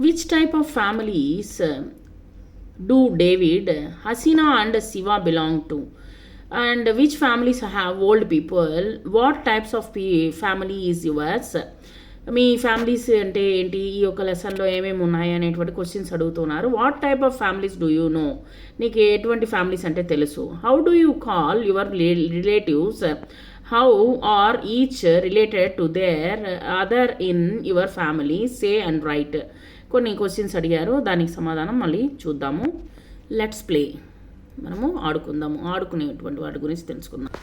Which type of families do David, Hasina, and Siva belong to? And which families have old people? What types of family is yours? Me families అంటే ఏంటి, ఈ యొక్క లెసన్లో ఏమేమి ఉన్నాయి అనేటువంటి questions అడుగుతున్నారు. What type of families do you know? నీకు ఎటువంటి ఫ్యామిలీస్ అంటే తెలుసు? How do you call your relatives? How are each related to their other in your family? Say and write. కొన్ని క్వశ్చన్స్ అడిగారు, దానికి సమాధానం మళ్ళీ చూద్దాము. Let's play. మనము ఆడుకుందాము, ఆడుకునేటువంటి వాటి గురించి తెలుసుకుందాం.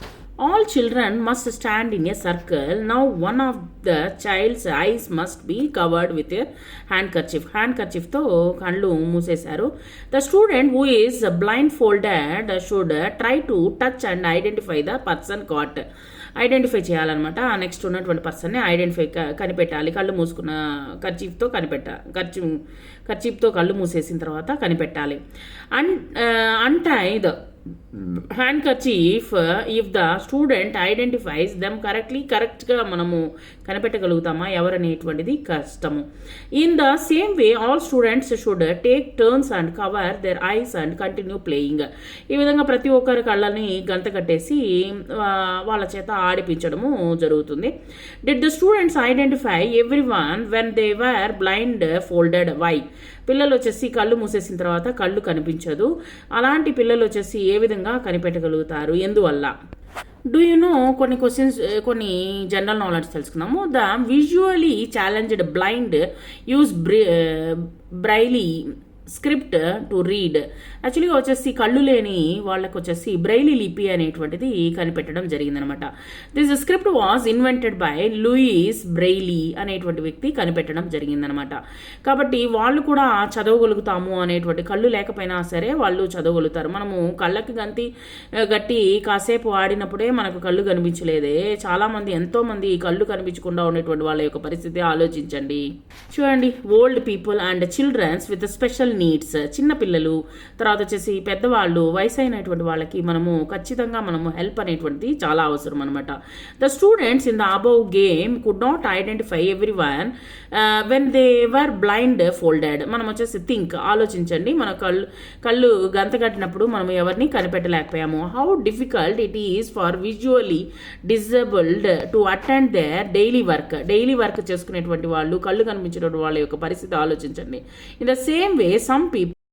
All children must stand in a circle. Now one of the child's eyes must be covered with a handkerchief. Handkerchief తో కళ్ళు మూసేశారు. The student who is blindfolded should try to touch and identify the person caught. Identify చేయాలన్నమాట. ఆ next ఉన్నటువంటి పర్సన్ని కనిపెట్టాలి. కళ్ళు మూసుకున్న కర్చీఫ్తో కళ్ళు మూసేసిన తర్వాత కనిపెట్టాలి. Untie the handkerchief if the student identifies them కరెక్ట్గా మనము కనిపెట్టగలుగుతామా ఎవరనేటువంటిది కష్టము. In the same way all students should take turns and cover their eyes and continue playing. ఈ విధంగా ప్రతి ఒక్కరి కళ్ళని గంత కట్టేసి వాళ్ళ చేత ఆడిపించడము జరుగుతుంది. Did the students identify every one when they were blindfolded? Why? పిల్లలు వచ్చేసి కళ్ళు మూసేసిన తర్వాత కళ్ళు కనిపించదు. అలాంటి పిల్లలు వచ్చేసి ఏ విధంగా కనిపెట్టగలుగుతారు, ఎందువల్ల? Do you no? కొన్ని క్వశ్చన్స్, కొన్ని జనరల్ నాలెడ్జ్ తెలుసుకుందాము. The visually challenged blind use Braille script to read. యాక్చువల్గా వచ్చేసి కళ్ళు లేని వాళ్ళకు వచ్చేసి బ్రైలీ లిపి అనేటువంటిది కనిపెట్టడం జరిగిందనమాట. This script was invented by Louis Braille అనేటువంటి వ్యక్తి కనిపెట్టడం జరిగిందనమాట. కాబట్టి వాళ్ళు కూడా చదవగలుగుతాము అనేటువంటి, కళ్ళు లేకపోయినా సరే వాళ్ళు చదవగలుగుతారు. మనము కళ్ళకి గట్టి కాసేపు ఆడినప్పుడే మనకు కళ్ళు కనిపించలేదే. చాలామంది, ఎంతోమంది కళ్ళు కనిపించకుండా ఉండేటువంటి వాళ్ళ యొక్క పరిస్థితి ఆలోచించండి. చూడండి, old people and childrens with special needs. చిన్నపిల్లలు, తర్వాత వచ్చేసి పెద్దవాళ్ళు, వయసు అయినటువంటి వాళ్ళకి ఖచ్చితంగా హెల్ప్ అనేటువంటిది చాలా అవసరం అనమాట. The students in the above game could not identify every one when they were blindfolded. మనం వచ్చేసి ఆలోచించండి, మన కళ్ళు గంత కట్టినప్పుడు మనం ఎవరిని కనిపెట్టలేకపోయాము. How difficult it is for visually disabled to attend their daily work చేసుకునేటువంటి వాళ్ళు, కళ్ళు కనిపించేటువంటి వాళ్ళ యొక్క పరిస్థితి ఆలోచించండి. In the same way some people